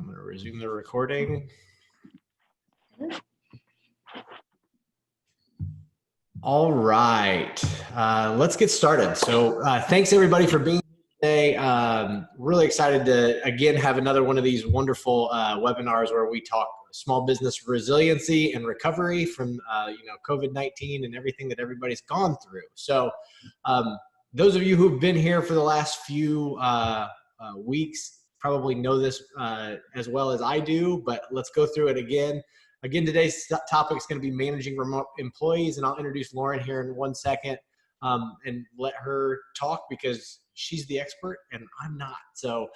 I'm going to resume the recording. All right, let's get started. So thanks everybody for being here today. Really excited to, again, have another one of these wonderful webinars where we talk small business resiliency and recovery from COVID-19 and everything that everybody's gone through. So those of you who've been here for the last few weeks probably know this as well as I do, but let's go through it again. Again, today's topic is going to be managing remote employees, and I'll introduce Lauren here in 1 second and let her talk because she's the expert and I'm not. So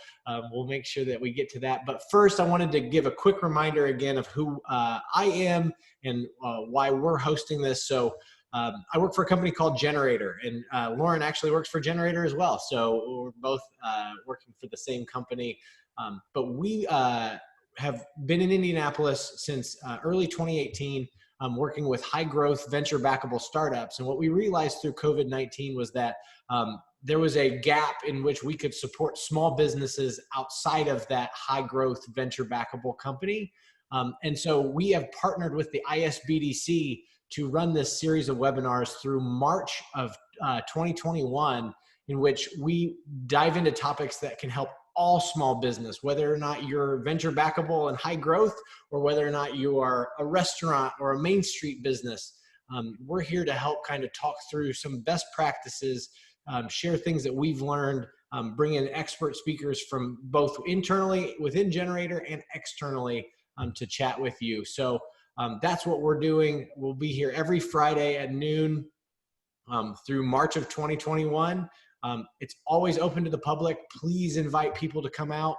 we'll make sure that we get to that. But first, I wanted to give a quick reminder again of who I am and why we're hosting this. So I work for a company called Generator, and Lauren actually works for Generator as well. So we're both working for the same company, but we have been in Indianapolis since early 2018, working with high growth venture backable startups. And what we realized through COVID-19 was that there was a gap in which we could support small businesses outside of that high growth venture backable company. And so we have partnered with the ISBDC to run this series of webinars through March of 2021, in which we dive into topics that can help all small business, whether or not you're venture backable and high growth, or whether or not you are a restaurant or a Main Street business. We're here to help kind of talk through some best practices, share things that we've learned, bring in expert speakers from both internally within Generator and externally to chat with you. So that's what we're doing. We'll be here every Friday at noon through March of 2021. It's always open to the public. Please invite people to come out.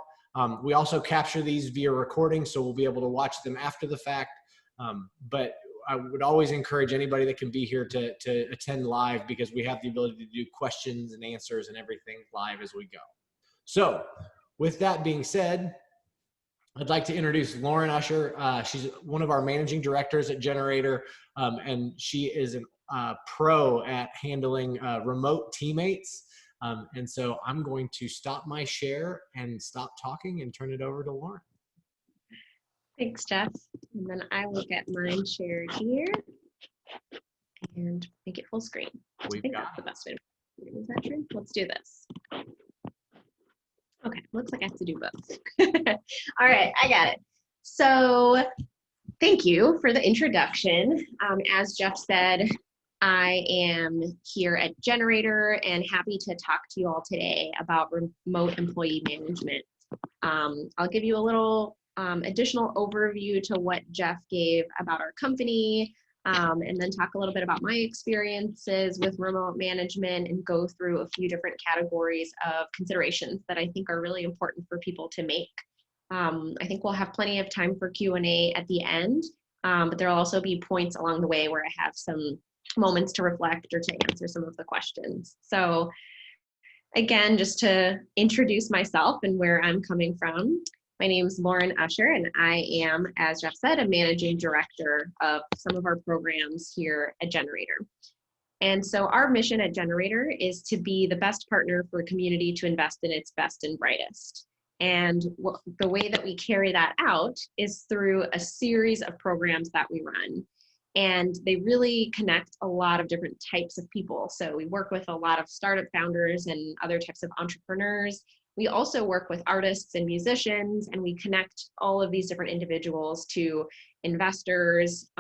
We also capture these via recording, so we'll be able to watch them after the fact. But I would always encourage anybody that can be here to attend live, because we have the ability to do questions and answers and everything live as we go. So with that being said, I'd like to introduce Lauren Usher. She's one of our managing directors at Generator, and she is a pro at handling remote teammates. And so I'm going to stop my share and stop talking and turn it over to Lauren. Thanks, Jeff. And then I will get mine shared here and make it full screen. I think that's the best way to do it. Is that true? Let's do this. Okay, looks like I have to do both. All right, I got it. So thank you for the introduction. As Jeff said, I am here at Generator and happy to talk to you all today about remote employee management. I'll give you a little additional overview to what Jeff gave about our company, and then talk a little bit about my experiences with remote management and go through a few different categories of considerations that I think are really important for people to make. I think we'll have plenty of time for Q&A at the end, but there will also be points along the way where I have some moments to reflect or to answer some of the questions. So again, just to introduce myself and where I'm coming from, my name is Lauren Usher, and I am, as Jeff said, a managing director of some of our programs here at Generator. And so our mission at Generator is to be the best partner for a community to invest in its best and brightest. And the way that we carry that out is through a series of programs that we run. And they really connect a lot of different types of people. So we work with a lot of startup founders and other types of entrepreneurs. We also work with artists and musicians, and we connect all of these different individuals to investors,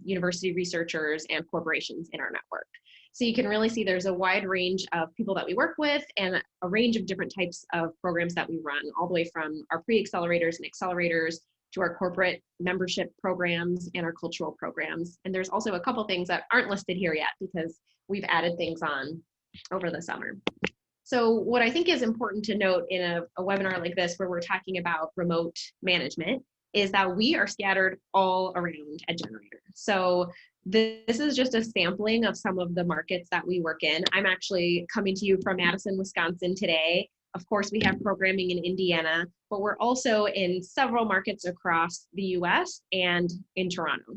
university researchers, and corporations in our network. So you can really see there's a wide range of people that we work with and a range of different types of programs that we run, all the way from our pre-accelerators and accelerators to our corporate membership programs and our cultural programs. And there's also a couple things that aren't listed here yet because we've added things on over the summer. So what I think is important to note in a webinar like this, where we're talking about remote management, is that we are scattered all around at Generator. So this is just a sampling of some of the markets that we work in. I'm actually coming to you from Madison, Wisconsin today. Of course, we have programming in Indiana, but we're also in several markets across the US and in Toronto.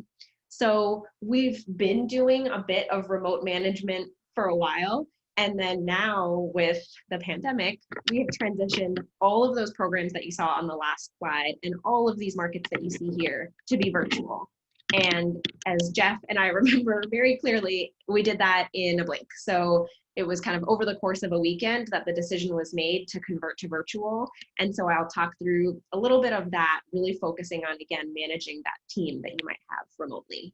So we've been doing a bit of remote management for a while, And then now with the pandemic, we have transitioned all of those programs that you saw on the last slide and all of these markets that you see here to be virtual. And as Jeff and I remember very clearly, we did that in a blink. So it was kind of over the course of a weekend that the decision was made to convert to virtual. And so I'll talk through a little bit of that, really focusing on, again, managing that team that you might have remotely.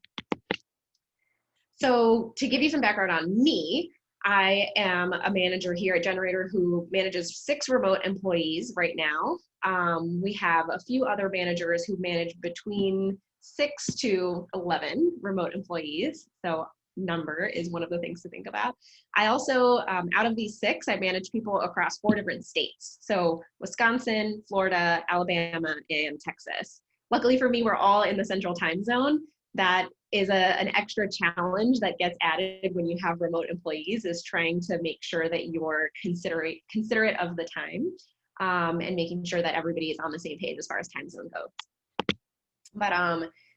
So to give you some background on me, I am a manager here at Generator who manages 6 remote employees right now. We have a few other managers who manage between 6 to 11 remote employees. So number is one of the things to think about. I also, out of these 6, I manage people across 4 different states. So Wisconsin, Florida, Alabama, and Texas. Luckily for me, we're all in the central time zone. That is an extra challenge that gets added when you have remote employees, is trying to make sure that you're considerate of the time, and making sure that everybody is on the same page as far as time zone goes. But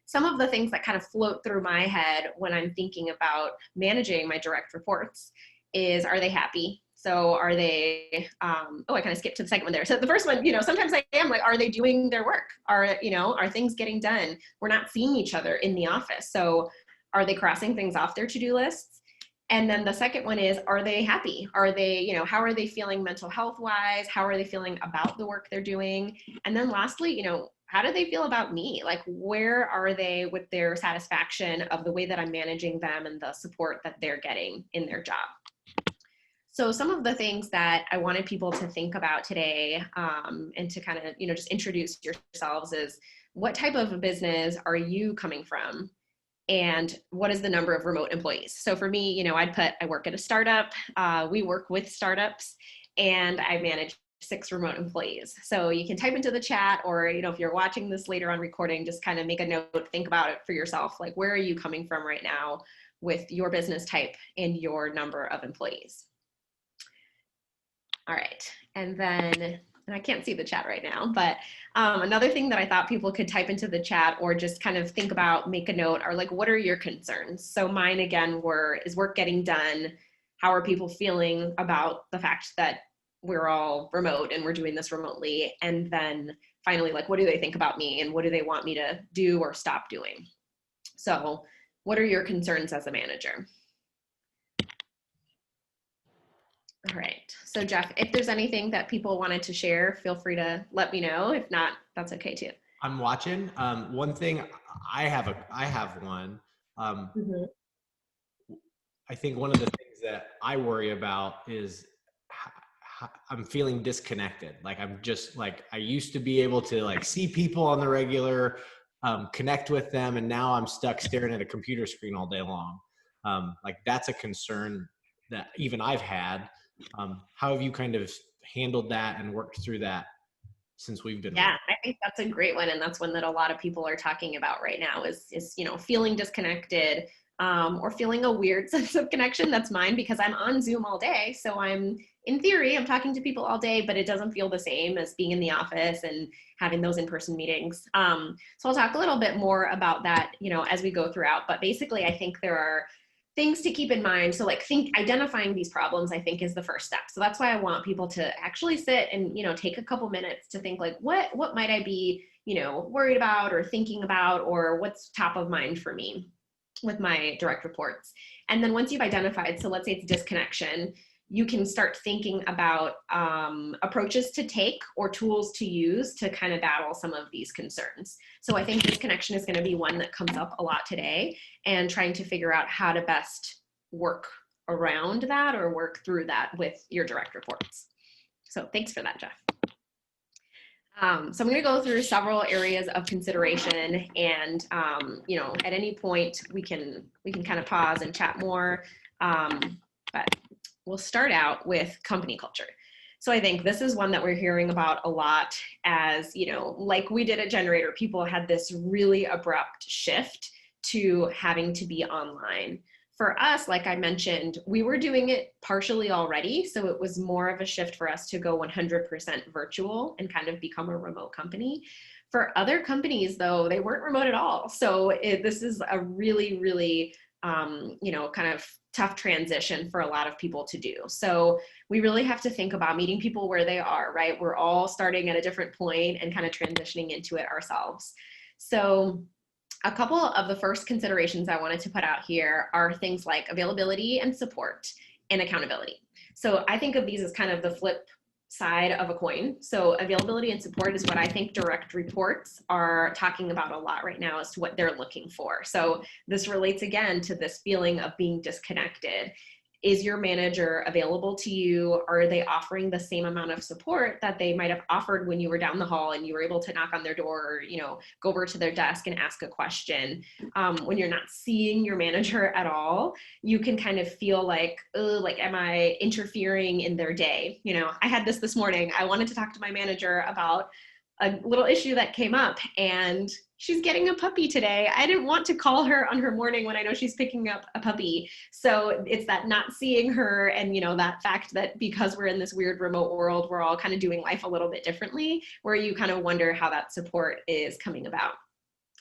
some of the things that kind of float through my head when I'm thinking about managing my direct reports is, are they happy? So are they, I kind of skipped to the second one there. So the first one, sometimes I am like, are they doing their work? Are things getting done? We're not seeing each other in the office. So are they crossing things off their to-do lists? And then the second one is, are they happy? Are they, how are they feeling mental health wise? How are they feeling about the work they're doing? And then lastly, how do they feel about me? Like, where are they with their satisfaction of the way that I'm managing them and the support that they're getting in their job? So some of the things that I wanted people to think about today, and to kind of, just introduce yourselves, is what type of a business are you coming from? And what is the number of remote employees? So for me, I work at a startup. We work with startups, and I manage 6 remote employees. So you can type into the chat, or, if you're watching this later on recording, just kind of make a note, think about it for yourself. Like, where are you coming from right now with your business type and your number of employees? All right, and then, and I can't see the chat right now, but another thing that I thought people could type into the chat or just kind of think about, make a note, are like, what are your concerns? So mine, again, is work getting done? How are people feeling about the fact that we're all remote and we're doing this remotely? And then finally, like, what do they think about me, and what do they want me to do or stop doing? So what are your concerns as a manager? All right. So Jeff, if there's anything that people wanted to share, feel free to let me know. If not, that's okay too. I'm watching. One thing I have one. Mm-hmm. I think one of the things that I worry about is I'm feeling disconnected. Like, I'm just like, I used to be able to like see people on the regular, connect with them, and now I'm stuck staring at a computer screen all day long. Like, that's a concern that even I've had. How have you kind of handled that and worked through that since we've been? Yeah, I think that's a great one. And that's one that a lot of people are talking about right now is feeling disconnected, or feeling a weird sense of connection. That's mine, because I'm on Zoom all day. So in theory, I'm talking to people all day, but it doesn't feel the same as being in the office and having those in-person meetings. So I'll talk a little bit more about that, as we go throughout. But basically, I think there are things to keep in mind. So like, identifying these problems, I think, is the first step. So that's why I want people to actually sit and, take a couple minutes to think, like, what might I be, worried about or thinking about, or what's top of mind for me with my direct reports. And then once you've identified, so let's say it's disconnection, you can start thinking about approaches to take or tools to use to kind of battle some of these concerns. So I think disconnection is going to be one that comes up a lot today, and trying to figure out how to best work around that or work through that with your direct reports. So thanks for that, Jeff. So I'm going to go through several areas of consideration, and at any point we can kind of pause and chat more. But we'll start out with company culture. So I think this is one that we're hearing about a lot, as, like we did at Generator, people had this really abrupt shift to having to be online. For us, like I mentioned, we were doing it partially already. So it was more of a shift for us to go 100% virtual and kind of become a remote company. For other companies, though, they weren't remote at all. So this is a really, really kind of tough transition for a lot of people to do. So we really have to think about meeting people where they are, right? We're all starting at a different point and kind of transitioning into it ourselves. So a couple of the first considerations I wanted to put out here are things like availability and support and accountability. So I think of these as kind of the flip side of a coin. So availability and support is what I think direct reports are talking about a lot right now as to what they're looking for. So this relates again to this feeling of being disconnected. Is your manager available to you? Are they offering the same amount of support that they might have offered when you were down the hall and you were able to knock on their door, or, go over to their desk and ask a question? When you're not seeing your manager at all, you can kind of feel like, oh, like, am I interfering in their day? I had this morning. I wanted to talk to my manager about a little issue that came up, and she's getting a puppy today. I didn't want to call her on her morning when I know she's picking up a puppy. So it's that not seeing her, and that fact that because we're in this weird remote world, we're all kind of doing life a little bit differently, where you kind of wonder how that support is coming about.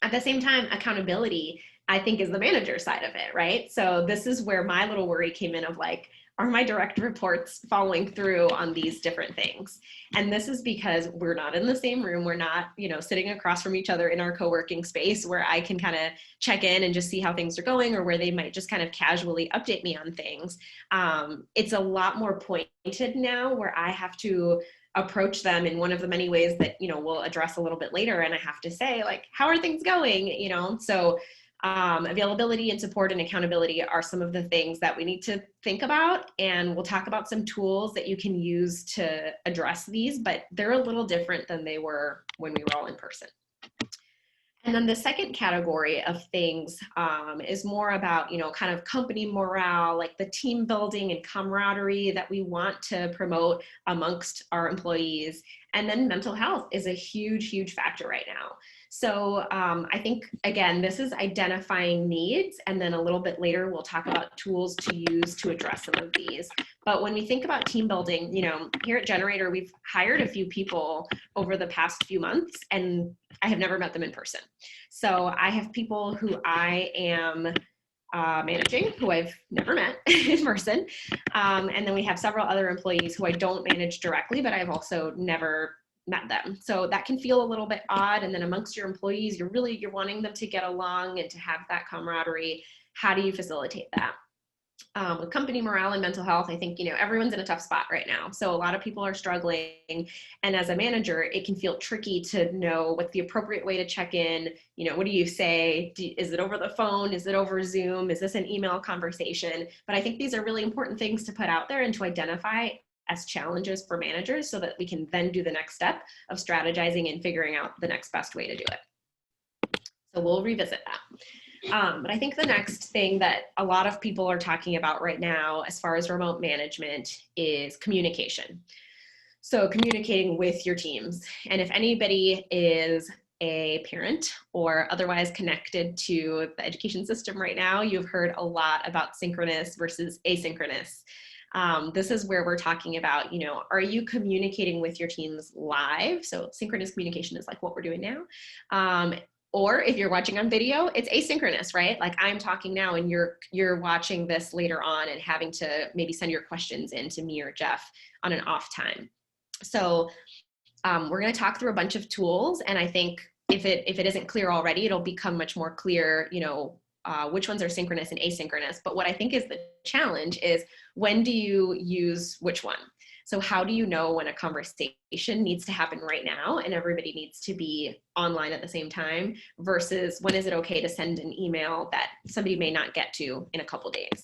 At the same time, accountability, I think, is the manager side of it, right? So this is where my little worry came in of like, are my direct reports following through on these different things? And this is because we're not in the same room. We're not, sitting across from each other in our co-working space where I can kind of check in and just see how things are going, or where they might just kind of casually update me on things. It's a lot more pointed now, where I have to approach them in one of the many ways that, we'll address a little bit later. And I have to say, like, how are things going? So availability and support and accountability are some of the things that we need to think about. And we'll talk about some tools that you can use to address these, but they're a little different than they were when we were all in person. And then the second category of things is more about, kind of company morale, like the team building and camaraderie that we want to promote amongst our employees. And then mental health is a huge, huge factor right now. So I think, again, this is identifying needs. And then a little bit later, we'll talk about tools to use to address some of these. But when we think about team building, here at Generator, we've hired a few people over the past few months, and I have never met them in person. So I have people who I am managing who I've never met in person. And then we have several other employees who I don't manage directly, but I've also never met them. So that can feel a little bit odd. And then amongst your employees, you're wanting them to get along and to have that camaraderie. How do you facilitate that? With company morale and mental health, I think, everyone's in a tough spot right now. So a lot of people are struggling. And as a manager, it can feel tricky to know what's the appropriate way to check in. What do you say? Is it over the phone? Is it over Zoom? Is this an email conversation? But I think these are really important things to put out there and to identify as challenges for managers, so that we can then do the next step of strategizing and figuring out the next best way to do it. So we'll revisit that. But I think the next thing that a lot of people are talking about right now as far as remote management is communication. So communicating with your teams. And if anybody is a parent or otherwise connected to the education system right now, you've heard a lot about synchronous versus asynchronous. This is where we're talking about, are you communicating with your teams live? So synchronous communication is like what we're doing now. Or if you're watching on video, it's asynchronous, right? Like I'm talking now and you're watching this later on and having to maybe send your questions in to me or Jeff on an off time. So we're going to talk through a bunch of tools, and I think if it isn't clear already, it'll become much more clear, which ones are synchronous and asynchronous. But what I think is the challenge is, when do you use which one? So how do you know when a conversation needs to happen right now and everybody needs to be online at the same time, versus when is it okay to send an email that somebody may not get to in a couple days?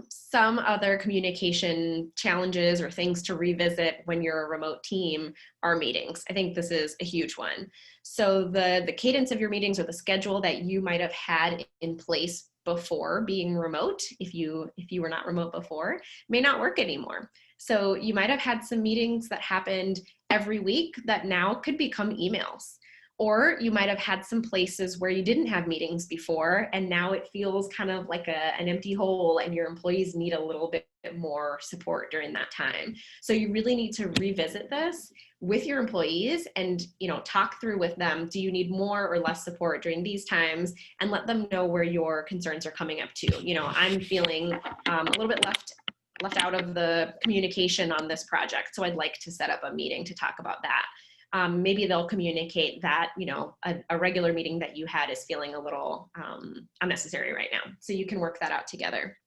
Some other communication challenges or things to revisit when you're a remote team are meetings. I think this is a huge one. So the cadence of your meetings, or the schedule that you might have had in place before being remote, if you were not remote before, may not work anymore. So you might have had some meetings that happened every week that now could become emails. Or you might have had some places where you didn't have meetings before, and now it feels kind of like an empty hole, and your employees need a little bit more support during that time. So you really need to revisit this. with your employees and, talk through with them, do you need more or less support during these times, and let them know where your concerns are coming up to. I'm feeling a little bit left out of the communication on this project, so I'd like to set up a meeting to talk about that. Maybe they'll communicate that, a regular meeting that you had is feeling a little unnecessary right now. So you can work that out together.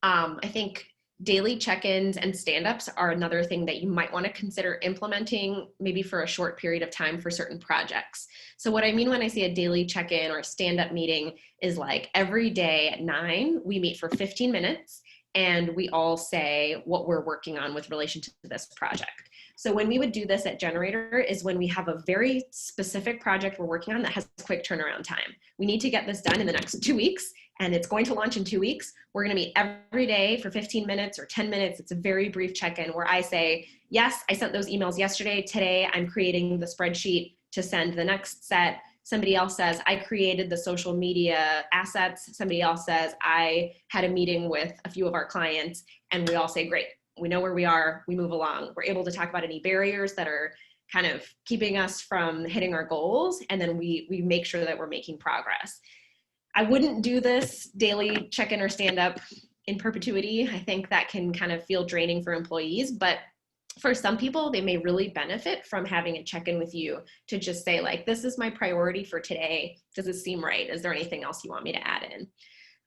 I think daily check-ins and stand-ups are another thing that you might want to consider implementing, maybe for a short period of time for certain projects. So what I mean when I say a daily check-in or a stand-up meeting is like every day at 9, we meet for 15 minutes and we all say what we're working on with relation to this project. So when we would do this at Generator is when we have a very specific project we're working on that has quick turnaround time. We need to get this done in the next 2 weeks, and it's going to launch in 2 weeks. We're going to meet every day for 15 minutes or 10 minutes. It's a very brief check-in where I say, yes, I sent those emails yesterday. Today, I'm creating the spreadsheet to send the next set. Somebody else says, I created the social media assets. Somebody else says, I had a meeting with a few of our clients, and we all say, great. We know where we are, we move along. We're able to talk about any barriers that are kind of keeping us from hitting our goals, and then we make sure that we're making progress. I wouldn't do this daily check-in or stand-up in perpetuity. I think that can kind of feel draining for employees, but for some people, they may really benefit from having a check-in with you to just say, like, this is my priority for today. Does it seem right? Is there anything else you want me to add in?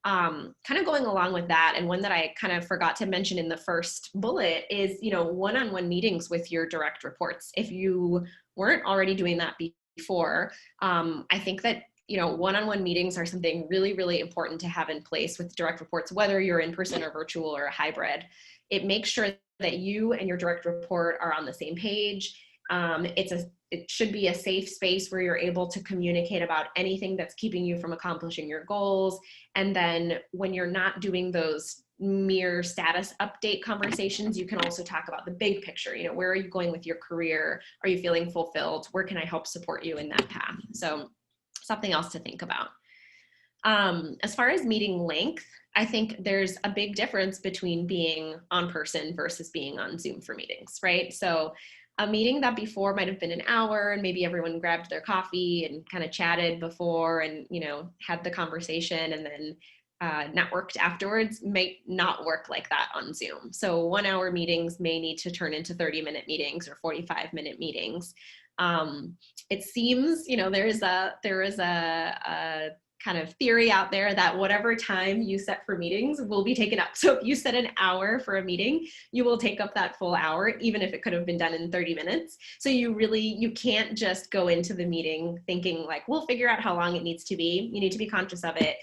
Kind of going along with that, and one that I kind of forgot to mention in the first bullet is, one-on-one meetings with your direct reports. If you weren't already doing that before, I think that, one-on-one meetings are something really, really important to have in place with direct reports, whether you're in person or virtual or a hybrid. It makes sure that you and your direct report are on the same page. It should be a safe space where you're able to communicate about anything that's keeping you from accomplishing your goals. And then when you're not doing those mere status update conversations, you can also talk about the big picture. Where are you going with your career? Are you feeling fulfilled? Where can I help support you in that path? So something else to think about. As far as meeting length, I think there's a big difference between being on person versus being on Zoom for meetings, right? So a meeting that before might have been an hour and maybe everyone grabbed their coffee and kind of chatted before and, had the conversation and then networked afterwards might not work like that on Zoom. So 1 hour meetings may need to turn into 30-minute meetings or 45-minute meetings. It seems, there is a kind of theory out there that whatever time you set for meetings will be taken up. So if you set an hour for a meeting, you will take up that full hour, even if it could have been done in 30 minutes. So you can't just go into the meeting thinking like, we'll figure out how long it needs to be. You need to be conscious of it.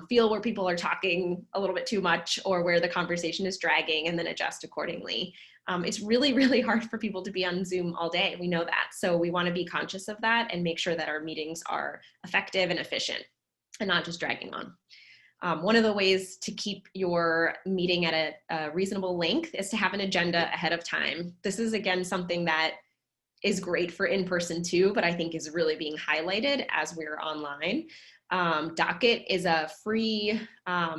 Feel where people are talking a little bit too much or where the conversation is dragging, and then adjust accordingly. It's really, really hard for people to be on Zoom all day. We know that. So we want to be conscious of that and make sure that our meetings are effective and efficient and not just dragging on. One of the ways to keep your meeting at a reasonable length is to have an agenda ahead of time. This is, again, something that is great for in-person too, but I think is really being highlighted as we're online. Docket is a free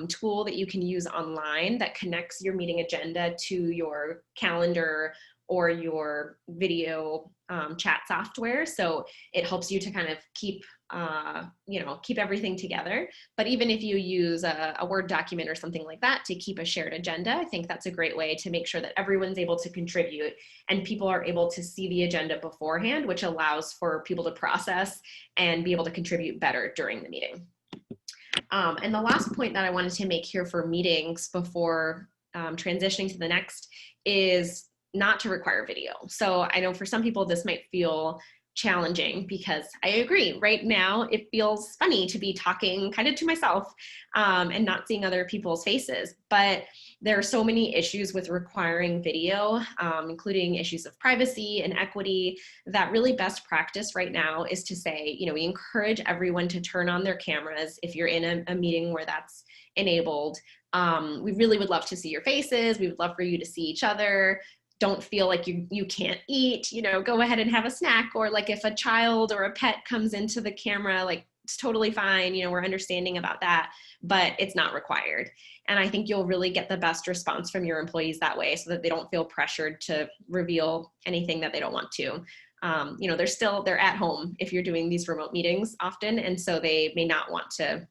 tool that you can use online that connects your meeting agenda to your calendar or your video chat software. So it helps you to kind of keep everything together. But even if you use a Word document or something like that to keep a shared agenda, I think that's a great way to make sure that everyone's able to contribute and people are able to see the agenda beforehand, which allows for people to process and be able to contribute better during the meeting. And the last point that I wanted to make here for meetings before transitioning to the next is not to require video. So I know for some people this might feel challenging because I agree, right now it feels funny to be talking kind of to myself and not seeing other people's faces. But there are so many issues with requiring video, including issues of privacy and equity, that really best practice right now is to say, we encourage everyone to turn on their cameras if you're in a meeting where that's enabled. We really would love to see your faces. We would love for you to see each other. Don't feel like you can't eat, go ahead and have a snack. Or like if a child or a pet comes into the camera, like it's totally fine. You know, we're understanding about that, but it's not required. And I think you'll really get the best response from your employees that way, so that they don't feel pressured to reveal anything that they don't want to. You know, they're at home if you're doing these remote meetings often. And so they may not want to,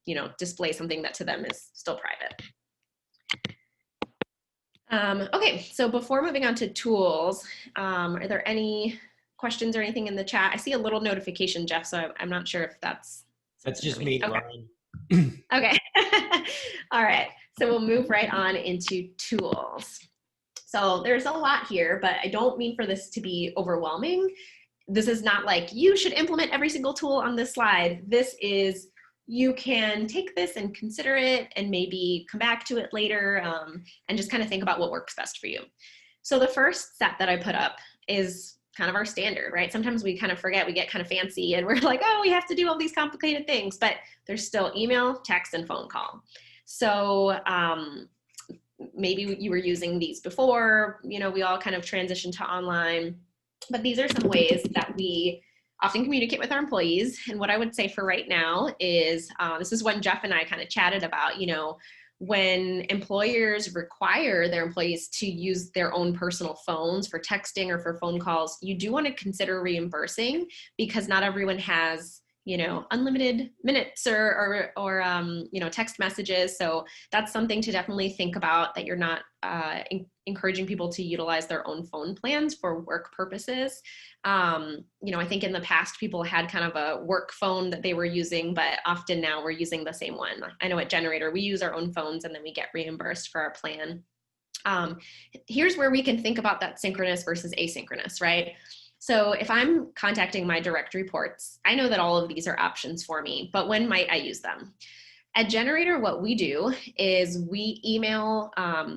you know, display something that to them is still private. Okay, so before moving on to tools, are there any questions or anything in the chat? I see a little notification, Jeff, so I'm not sure if that's just me, okay. Lauren. Okay. All right, so we'll move right on into tools. So there's a lot here, but I don't mean for this to be overwhelming. This is not like you should implement every single tool on this slide. This is, you can take this and consider it and maybe come back to it later, and just kind of think about what works best for you. So the first set that I put up is kind of our standard, right? Sometimes we kind of forget, we get kind of fancy and we're like, oh, we have to do all these complicated things, but there's still email, text, and phone call. So maybe you were using these before, you know, we all kind of transitioned to online, but these are some ways that we often communicate with our employees. And what I would say for right now is, this is when Jeff and I kind of chatted about, you know, when employers require their employees to use their own personal phones for texting or for phone calls, you do want to consider reimbursing, because not everyone has, you know, unlimited minutes or you know, text messages. So that's something to definitely think about, that you're not encouraging people to utilize their own phone plans for work purposes. You know, I think in the past people had kind of a work phone that they were using, but often now we're using the same one. I know at Generator, we use our own phones and then we get reimbursed for our plan. Here's where we can think about that synchronous versus asynchronous, right? So if I'm contacting my direct reports, I know that all of these are options for me, but when might I use them? At Generator, what we do is we email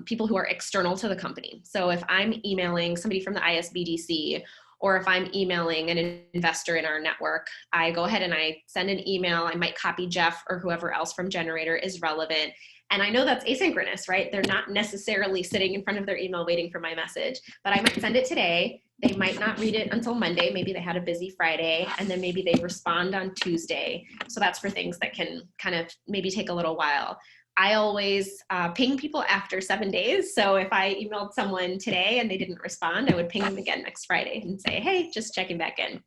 people who are external to the company. So if I'm emailing somebody from the ISBDC, or if I'm emailing an investor in our network, I go ahead and I send an email. I might copy Jeff or whoever else from Generator is relevant. And I know that's asynchronous, right? They're not necessarily sitting in front of their email waiting for my message, but I might send it today. They might not read it until Monday. Maybe they had a busy Friday, and then maybe they respond on Tuesday. So that's for things that can kind of maybe take a little while. I always ping people after 7 days. So if I emailed someone today and they didn't respond, I would ping them again next Friday and say, hey, just checking back in.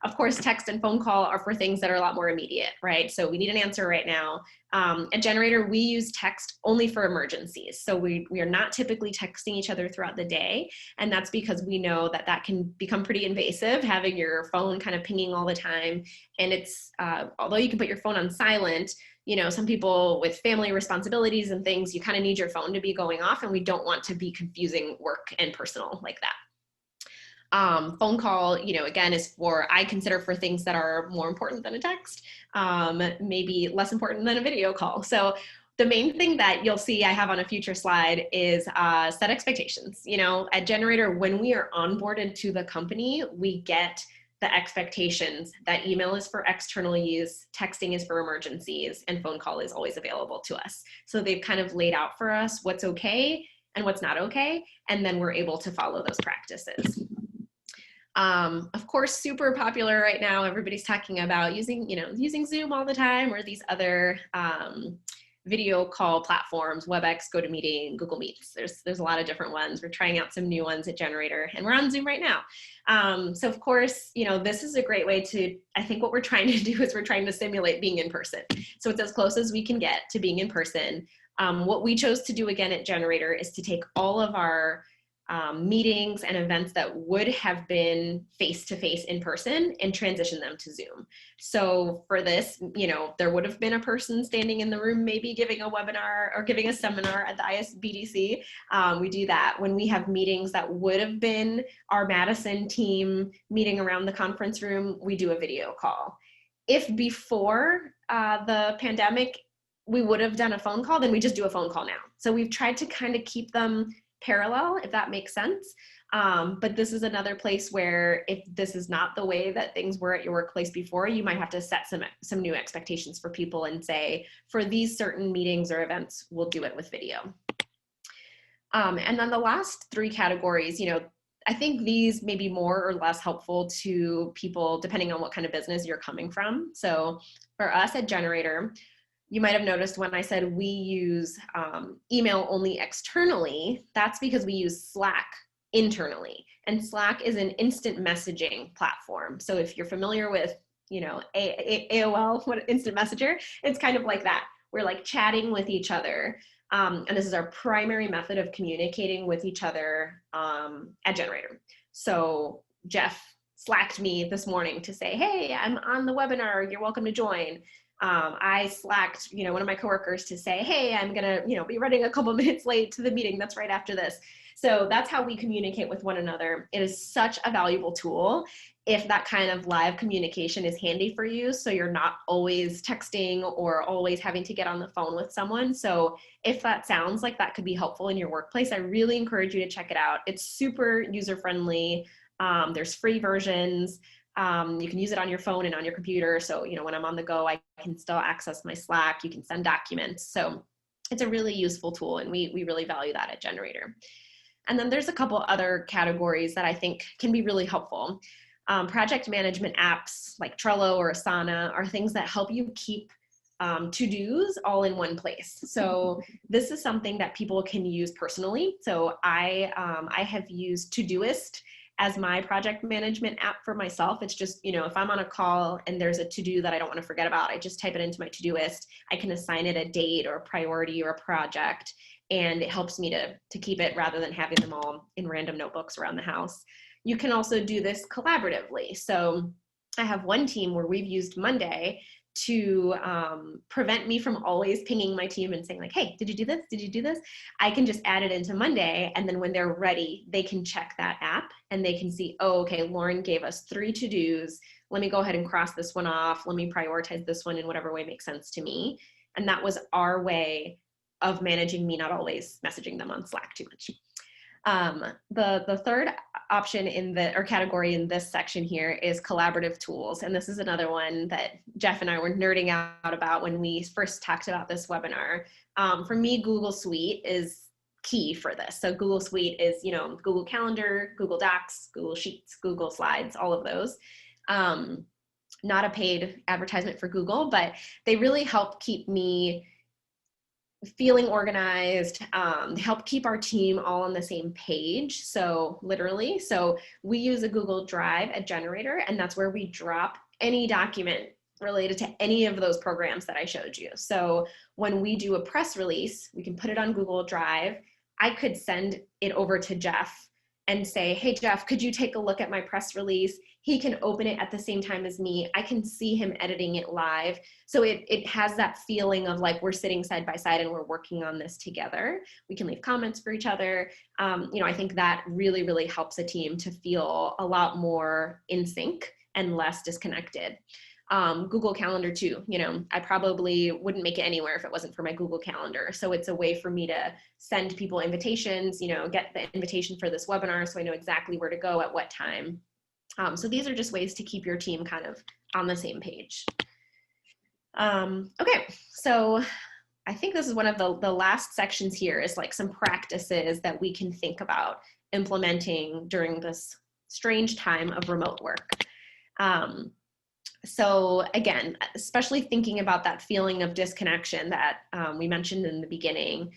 Of course, text and phone call are for things that are a lot more immediate, right? So we need an answer right now. At Generator, we use text only for emergencies. So we are not typically texting each other throughout the day. And that's because we know that that can become pretty invasive, having your phone kind of pinging all the time. And it's, although you can put your phone on silent, you know, some people with family responsibilities and things, you kind of need your phone to be going off, and we don't want to be confusing work and personal like that. Phone call, you know, again, is for, I consider for things that are more important than a text, maybe less important than a video call. So the main thing that you'll see I have on a future slide is set expectations. You know, at Generator, when we are onboarded to the company, we get the expectations that email is for external use, texting is for emergencies, and phone call is always available to us. So they've kind of laid out for us what's okay and what's not okay, and then we're able to follow those practices. Of course, super popular right now, everybody's talking about using, you know, using Zoom all the time, or these other video call platforms, WebEx, GoToMeeting, Google Meets. There's a lot of different ones. We're trying out some new ones at Generator, and we're on Zoom right now. So of course, you know, this is a great way to, I think what we're trying to do is we're trying to simulate being in person. So it's as close as we can get to being in person. What we chose to do again at Generator is to take all of our meetings and events that would have been face-to-face in person and transition them to Zoom. So for this, you know, there would have been a person standing in the room, maybe giving a webinar or giving a seminar at the ISBDC. We do that. When we have meetings that would have been our Madison team meeting around the conference room, we do a video call. If before the pandemic, we would have done a phone call, then we just do a phone call now. So we've tried to kind of keep them parallel, if that makes sense. But this is another place where if this is not the way that things were at your workplace before, you might have to set some new expectations for people and say, for these certain meetings or events, we'll do it with video. And then the last three categories, you know, I think these may be more or less helpful to people depending on what kind of business you're coming from. So for us at Generator, you might have noticed when I said we use email only externally, that's because we use Slack internally. And Slack is an instant messaging platform. So if you're familiar with, AOL, what instant messenger, it's kind of like that. We're like chatting with each other. And this is our primary method of communicating with each other at Generator. So Jeff Slacked me this morning to say, hey, I'm on the webinar, you're welcome to join. I Slacked, one of my coworkers to say, hey, I'm gonna, be running a couple minutes late to the meeting that's right after this. So that's how we communicate with one another. It is such a valuable tool if that kind of live communication is handy for you, so you're not always texting or always having to get on the phone with someone. So if that sounds like that could be helpful in your workplace, I really encourage you to check it out. It's super user-friendly. There's free versions. You can use it on your phone and on your computer. So, when I'm on the go, I can still access my Slack. You can send documents. So it's a really useful tool, and we really value that at Generator. And then there's a couple other categories that I think can be really helpful. Project management apps like Trello or Asana are things that help you keep to-dos all in one place. So this is something that people can use personally. So I have used Todoist as my project management app for myself. It's just, if I'm on a call and there's a to-do that I don't want to forget about, I just type it into my Todoist. I can assign it a date or a priority or a project, and it helps me to keep it rather than having them all in random notebooks around the house. You can also do this collaboratively. So I have one team where we've used Monday to prevent me from always pinging my team and saying like, hey, did you do this? Did you do this? I can just add it into Monday, and then when they're ready, they can check that app and they can see, oh, okay, Lauren gave us 3 to-dos. Let me go ahead and cross this one off. Let me prioritize this one in whatever way makes sense to me. And that was our way of managing me not always messaging them on Slack too much. The third option or category in this section here is collaborative tools. And this is another one that Jeff and I were nerding out about when we first talked about this webinar. For me, Google Suite is key for this. So Google Suite is, Google Calendar, Google Docs, Google Sheets, Google Slides, all of those. Not a paid advertisement for Google, but they really help keep me feeling organized, help keep our team all on the same page. So literally, we use a Google Drive at Generator, and that's where we drop any document related to any of those programs that I showed you. So when we do a press release, we can put it on Google Drive. I could send it over to Jeff and say, hey, Jeff, could you take a look at my press release? He can open it at the same time as me. I can see him editing it live. So it has that feeling of like we're sitting side by side and we're working on this together. We can leave comments for each other. I think that really, really helps a team to feel a lot more in sync and less disconnected. Google Calendar too, I probably wouldn't make it anywhere if it wasn't for my Google Calendar. So it's a way for me to send people invitations, get the invitation for this webinar so I know exactly where to go at what time. So these are just ways to keep your team kind of on the same page. Okay, so I think this is one of the last sections here is like some practices that we can think about implementing during this strange time of remote work. So again, especially thinking about that feeling of disconnection that we mentioned in the beginning,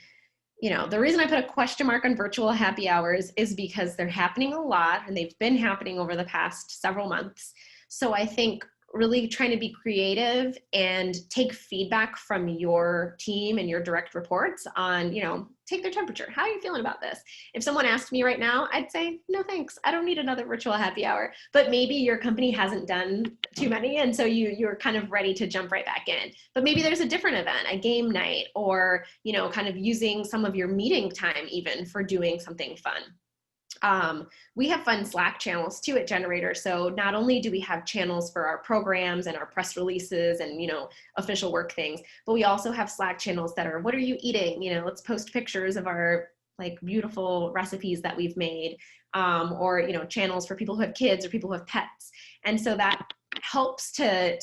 the reason I put a question mark on virtual happy hours is because they're happening a lot and they've been happening over the past several months. So I think really trying to be creative and take feedback from your team and your direct reports on, take their temperature. How are you feeling about this? If someone asked me right now, I'd say, no, thanks. I don't need another virtual happy hour. But maybe your company hasn't done too many. And so you're kind of ready to jump right back in. But maybe there's a different event, a game night, or, kind of using some of your meeting time even for doing something fun. We have fun Slack channels too at Generator. So not only do we have channels for our programs and our press releases and, official work things, but we also have Slack channels that are, what are you eating? Let's post pictures of our like beautiful recipes that we've made, or, you know, channels for people who have kids or people who have pets. And so that helps to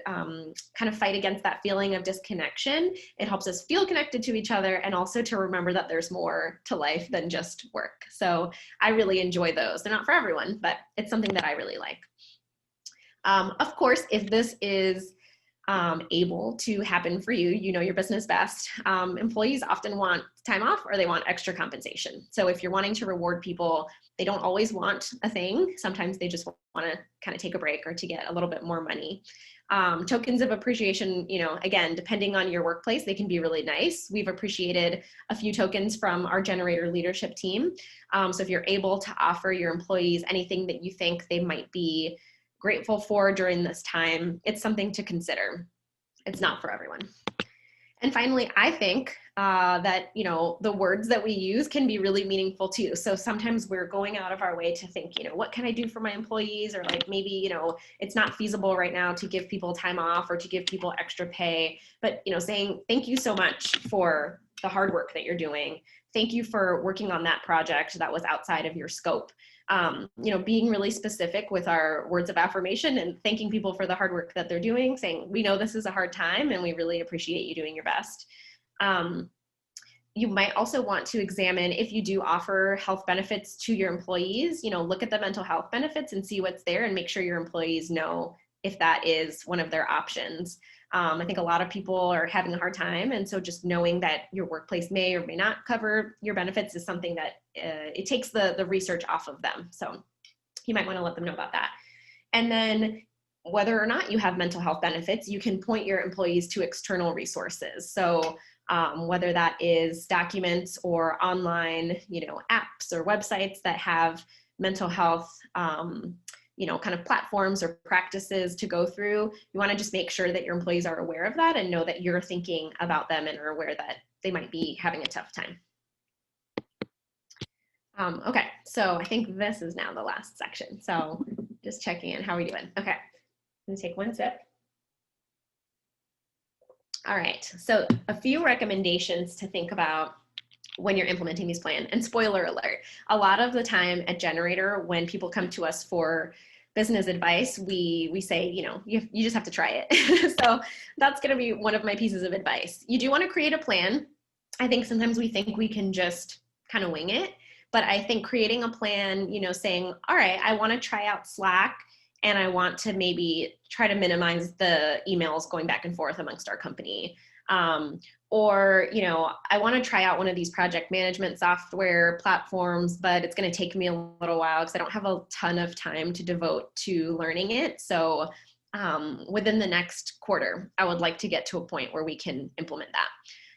kind of fight against that feeling of disconnection. It helps us feel connected to each other, and also to remember that there's more to life than just work. So I really enjoy those. They're not for everyone, but it's something that I really like. Of course, if this is able to happen for you, you know your business best. Employees often want time off, or they want extra compensation. So if you're wanting to reward people, they don't always want a thing. Sometimes they just want to kind of take a break or to get a little bit more money. Tokens of appreciation, you know, again, depending on your workplace, they can be really nice. We've appreciated a few tokens from our generator leadership team. So if you're able to offer your employees anything that you think they might be grateful for during this time, it's something to consider. It's not for everyone. And finally, I think that, you know, the words that we use can be really meaningful too. So sometimes we're going out of our way to think, you know, what can I do for my employees? Or like, maybe, you know, it's not feasible right now to give people time off or to give people extra pay, but, you know, saying thank you so much for the hard work that you're doing. Thank you for working on that project that was outside of your scope. You know, being really specific with our words of affirmation and thanking people for the hard work that they're doing, saying, we know this is a hard time and we really appreciate you doing your best. You might also want to examine, if you do offer health benefits to your employees, you know, look at the mental health benefits and see what's there, and make sure your employees know if that is one of their options. I think a lot of people are having a hard time, and so just knowing that your workplace may or may not cover your benefits is something that it takes the research off of them. So you might want to let them know about that. And then whether or not you have mental health benefits, you can point your employees to external resources. So whether that is documents or online, you know, apps or websites that have mental health you know, kind of platforms or practices to go through. You want to just make sure that your employees are aware of that and know that you're thinking about them and are aware that they might be having a tough time. Okay, so I think this is now the last section. So just checking in, how are we doing? Okay, I'm gonna take one sip. All right, so a few recommendations to think about when you're implementing these plans. And spoiler alert, a lot of the time at Generator, when people come to us for business advice, we say, you know, you just have to try it. So that's going to be one of my pieces of advice. You do want to create a plan. I think sometimes we think we can just kind of wing it, but I think creating a plan, you know, saying, all right, I want to try out Slack, and I want to maybe try to minimize the emails going back and forth amongst our company. Or, you know, I want to try out one of these project management software platforms, but it's going to take me a little while because I don't have a ton of time to devote to learning it. So within the next quarter, I would like to get to a point where we can implement that.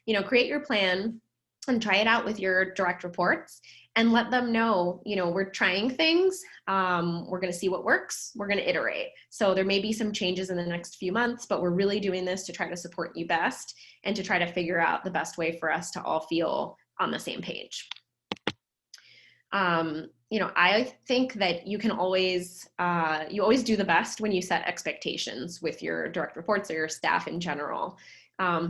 You know, create your plan and try it out with your direct reports, and let them know, you know, we're trying things. We're going to see what works. We're going to iterate. So there may be some changes in the next few months, but we're really doing this to try to support you best and to try to figure out the best way for us to all feel on the same page. You know, I think that you can always, you always do the best when you set expectations with your direct reports or your staff in general.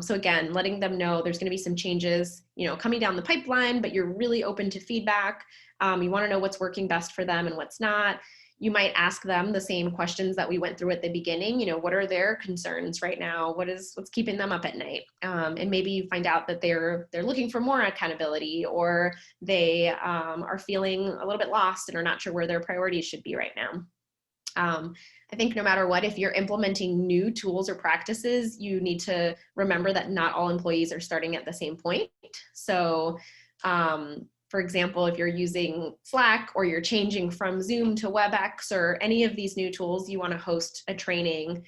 So again, letting them know there's going to be some changes, you know, coming down the pipeline, but you're really open to feedback. You want to know what's working best for them and what's not. You might ask them the same questions that we went through at the beginning. You know, what are their concerns right now? What's keeping them up at night? And maybe you find out that they're looking for more accountability, or they are feeling a little bit lost and are not sure where their priorities should be right now. I think no matter what, if you're implementing new tools or practices, you need to remember that not all employees are starting at the same point. So, for example, if you're using Slack, or you're changing from Zoom to WebEx or any of these new tools, you want to host a training,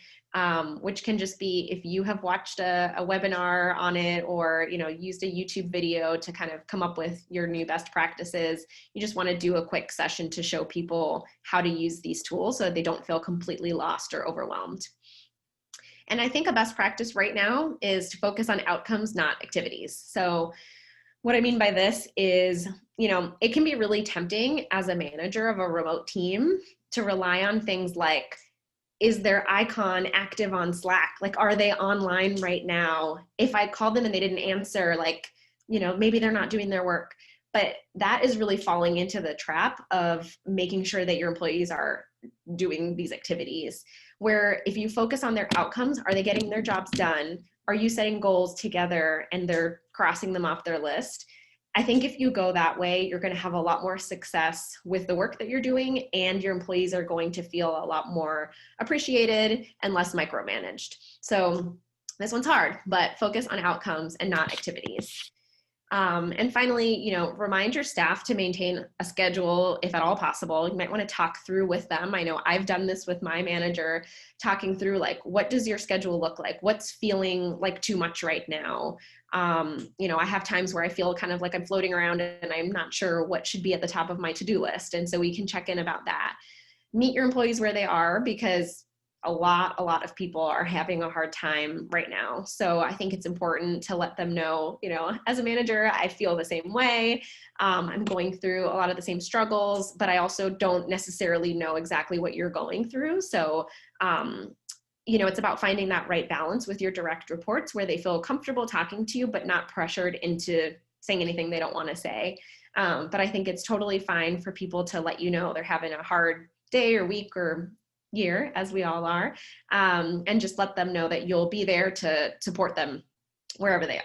which can just be if you have watched a webinar on it, or, you know, used a YouTube video to kind of come up with your new best practices. You just want to do a quick session to show people how to use these tools so that they don't feel completely lost or overwhelmed. And I think a best practice right now is to focus on outcomes, not activities. So what I mean by this is, you know, it can be really tempting as a manager of a remote team to rely on things like, is their icon active on Slack? Like, are they online right now? If I called them and they didn't answer, like, you know, maybe they're not doing their work. But that is really falling into the trap of making sure that your employees are doing these activities, where if you focus on their outcomes, are they getting their jobs done? Are you setting goals together and they're crossing them off their list? I think if you go that way, you're going to have a lot more success with the work that you're doing, and your employees are going to feel a lot more appreciated and less micromanaged. So this one's hard, but focus on outcomes and not activities. And finally, remind your staff to maintain a schedule if at all possible. You might want to talk through with them. I know I've done this with my manager, talking through like, what does your schedule look like? What's feeling like too much right now? I have times where I feel kind of like I'm floating around and I'm not sure what should be at the top of my to-do list. And so we can check in about that. Meet your employees where they are, because a lot of people are having a hard time right now. So I think it's important to let them know, as a manager, I feel the same way. I'm going through a lot of the same struggles, but I also don't necessarily know exactly what you're going through. So, it's about finding that right balance with your direct reports where they feel comfortable talking to you, but not pressured into saying anything they don't want to say. But I think it's totally fine for people to let you know they're having a hard day or week or year, as we all are, and just let them know that you'll be there to support them wherever they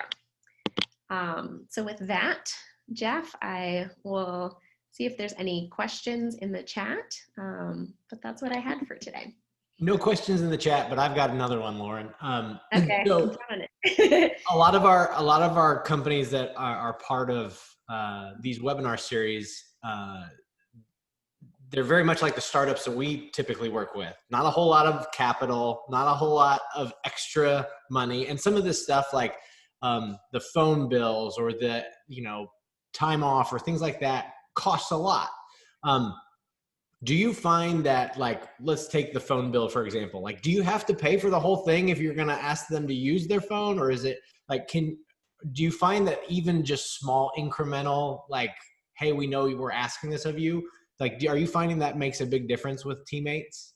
are. So with that, Jeff, I will see if there's any questions in the chat, but that's what I had for today. No questions in the chat, but I've got another one, Lauren. Okay, So I'm trying it. a lot of our companies that are part of these webinar series, they're very much like the startups that we typically work with. Not a whole lot of capital, not a whole lot of extra money. And some of this stuff like the phone bills or the, time off or things like that costs a lot. Do you find that, like, let's take the phone bill, for example, like, do you have to pay for the whole thing if you're going to ask them to use their phone? Or is it like, do you find that even just small incremental, like, hey, we know we're asking this of you, like, are you finding that makes a big difference with teammates?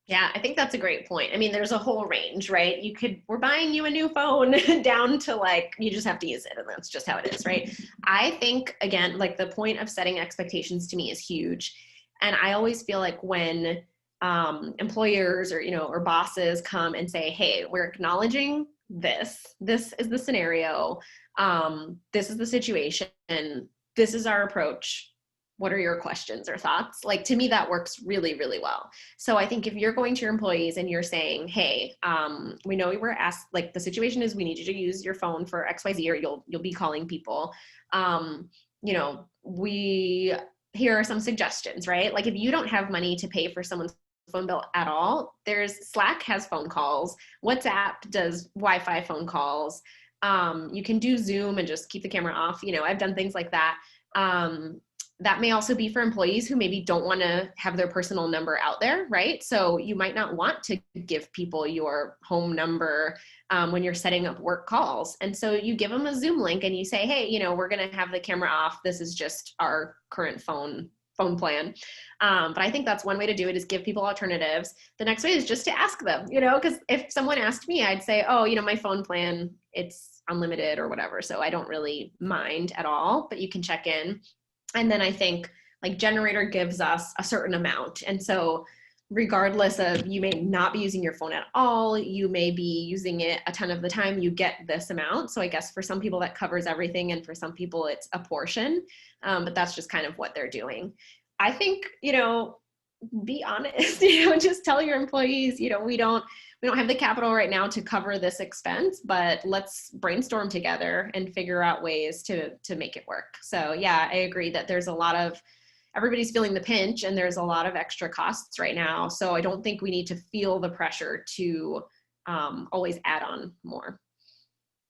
Yeah, I think that's a great point. I mean, there's a whole range, right? We're buying you a new phone down to like, you just have to use it, and that's just how it is, right? I think, again, like the point of setting expectations to me is huge. And I always feel like when employers or bosses come and say, hey, we're acknowledging this is the scenario, this is the situation, this is our approach, what are your questions or thoughts? Like, to me, that works really, really well. So I think if you're going to your employees and you're saying, hey, we know we were asked, like, the situation is we need you to use your phone for XYZ, or you'll be calling people. Here are some suggestions, right? Like, if you don't have money to pay for someone's phone bill at all, Slack has phone calls, WhatsApp does Wi-Fi phone calls. You can do Zoom and just keep the camera off. I've done things like that. That may also be for employees who maybe don't want to have their personal number out there, right? So you might not want to give people your home number when you're setting up work calls. And so you give them a Zoom link and you say, hey, we're going to have the camera off. This is just our current phone plan. But I think that's one way to do it, is give people alternatives. The next way is just to ask them, because if someone asked me, I'd say, oh, my phone plan, it's unlimited or whatever. So I don't really mind at all, but you can check in. And then I think, like, Generator gives us a certain amount. And so regardless of, you may not be using your phone at all, you may be using it a ton of the time, you get this amount. So I guess for some people that covers everything, and for some people it's a portion, but that's just kind of what they're doing. I think, be honest, just tell your employees, we don't have the capital right now to cover this expense, but let's brainstorm together and figure out ways to make it work. So yeah, I agree that everybody's feeling the pinch, and there's a lot of extra costs right now. So I don't think we need to feel the pressure to always add on more.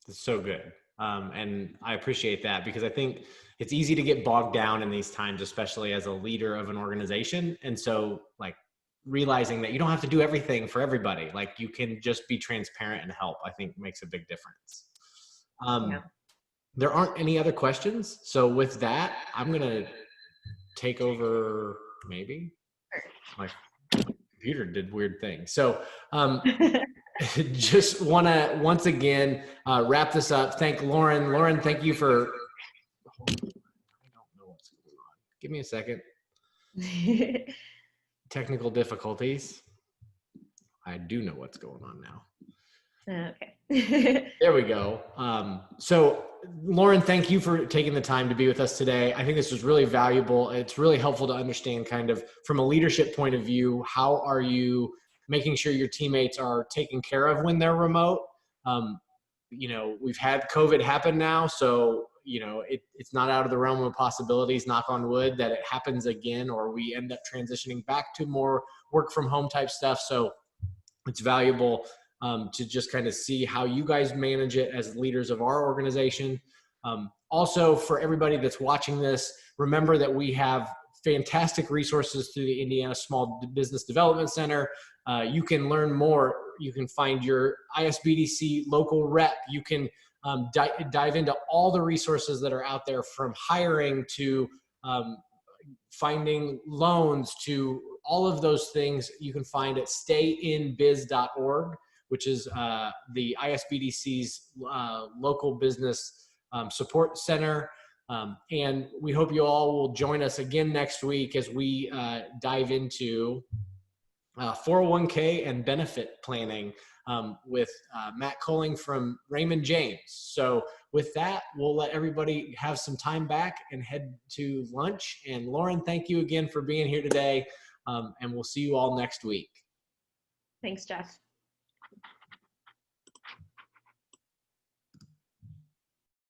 It's so good. And I appreciate that, because I think it's easy to get bogged down in these times, especially as a leader of an organization. And so, like, realizing that you don't have to do everything for everybody, like, you can just be transparent and help, I think makes a big difference. Yeah. There aren't any other questions. So with that, I'm going to take over. Maybe my computer did weird things. So, just want to once again wrap this up. Thank Lauren. Lauren, thank you for. Give me a second. Technical difficulties. I do know what's going on now. Okay. There we go. So Lauren, thank you for taking the time to be with us today. I think this was really valuable. It's really helpful to understand kind of from a leadership point of view, how are you making sure your teammates are taken care of when they're remote? We've had COVID happen now, so it's not out of the realm of possibilities, knock on wood, that it happens again, or we end up transitioning back to more work from home type stuff. So it's valuable to just kind of see how you guys manage it as leaders of our organization. Also, for everybody that's watching this, remember that we have fantastic resources through the Indiana Small Business Development Center. You can learn more. You can find your ISBDC local rep. You can dive into all the resources that are out there, from hiring to finding loans to all of those things. You can find at stayinbiz.org, which is the ISBDC's local business support center. And we hope you all will join us again next week as we dive into 401k and benefit planning with Matt Colling from Raymond James. So with that, we'll let everybody have some time back and head to lunch. And Lauren, thank you again for being here today. And we'll see you all next week. Thanks, Jeff.